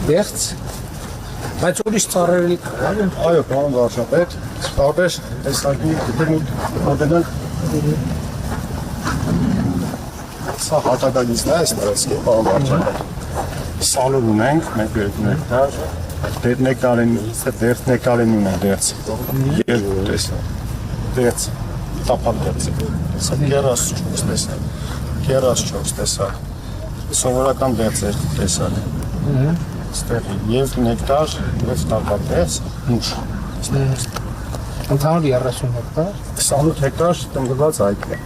Դեղց, բայց ուրիշ ծառերի կա։ Այո, պարոն վարչապետ, տարբեր տեսակի մոդելներ սա հատակագիծն է, այսպես պարոն վարչապետ։ Սալոն ունենք, մենք ներկար, դերց նեկարին ունենք դերց։ Երկու տեսակ, դերց, տապան դերց։ Սա կերաս չոց տեսակ, սովորական դերց երկու տեսակ։ Եվ նեկտար, և տապատես, նուշ։ Ընդհանուր 30 հեկտար։ 28 հեկտար տնկված այգ է։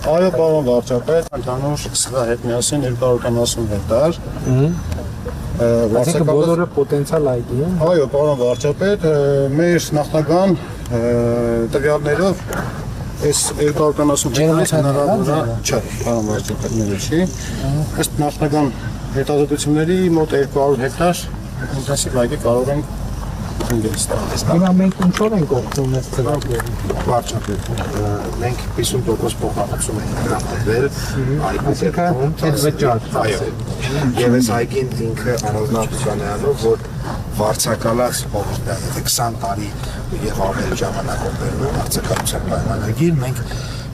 Այո, պարոն վարչապետ, ընդհանուր սրա հետ միասին 270 հեկտար։ Այսինքն բոլորը պոտենցիալ այգի են։ Այո, պարոն վարչապետ, մեր նախնական տվյալներով այս 270 հեկտարից հնարավոր է, չէ, պարոն վարչապետ, ներեցի, այս նախնական հետազոտությունների մոտ 200 հեկտար ինտենսիվ այգի կարող ենք Հիմա մենք ինչով ենք օգտվում այս ծրագրերից։ Վարչապետ, մենք 50% փոխանցում ենք գրանտվել այգու դեպքում, այո, եւ այս այգին ինքը առանձնահատկություն է անում, որ վարձակալած օգտներ, 20 տարի եւ ավելի ժամանակ օգտվելու վարձակալության պայմանագիր մենք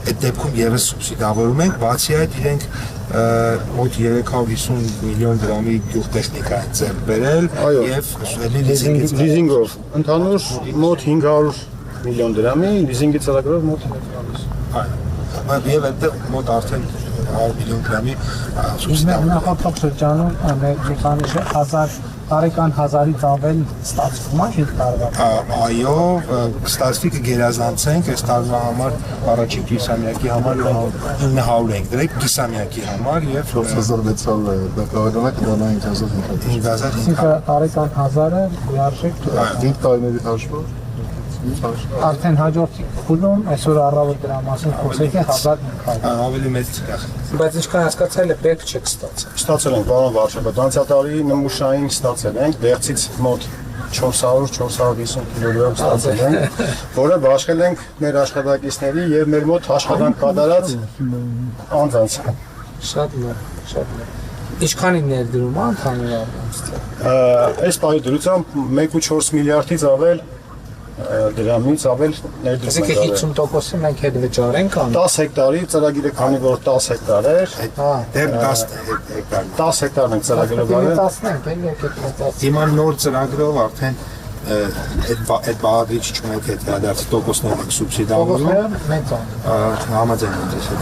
այդ դեպքում եւս սուբսիդավորում ենք, բացի այդ իրենք մոտ 350 միլիոն դրամի գյուղտեխնիկա են ձեռք բերել եւ լիզինգով ընդհանուր մոտ 500 միլիոն դրամի լիզինգի ծրագրով մոտ եւ այդտեղ մոտ արդեն 100 միլիոն դրամի սուբսիդավորում նախորդ շրջանում մեխանիզմը 1000 տարեկան 1000-ից ավել ստացվում է 5 տարվա։ Այո, ստացվի կգերազանցենք այս տարվա համար առաջին կիսամյակի համար 900 ենք դրեք կիսամյակի համար եւ 4600 բնակավարանը կդառնա 5000 Այսինքն տարեկան 1000-ը լիարժեք 5 տարիների հաշվով արդեն հաջորդ փուլում այսօր առավոտ դրա մասին խոսեք 1500 ավելի մեծ ծրագիր։ Բայց ինչքան հասկացել եք պետք չեք ստացել։ Ստացել ենք պարոն վարչապետ, անցյալ տարի նմուշային ստացել ենք, դեղցից մոտ 400-450 կիլոգրամ ստացել ենք, որը բաշխել ենք մեր աշխատակիցների եւ մեր մոտ աշխատանք կատարած անձանց։ Շատ լավ, շատ լավ։ Ինչքանի ներդրում է ընդհանուր առմամբ։ Այս պահի դրությամբ 1.4 միլիարդից ավել դրամից ավել ներդրում ենք արել։ Այսինքն 50%-ը մենք հետ վճարենք անում։ 10 հեկտարի ծրագիրը քանի որ 10 հեկտար էր, դեռ 10 հեկտար։ 10 հեկտարն ենք ծրագիրը բարել։ 10-ն ենք, էլի եկեք 10։ Հիմա նոր ծրագրով արդեն այդ բաղադրիչ չունենք հետ վերադարձ տոկոսներ ենք սուբսիդավորում։ Տոկոսները մեծ են։ Համաձայն եմ ձեզ հետ։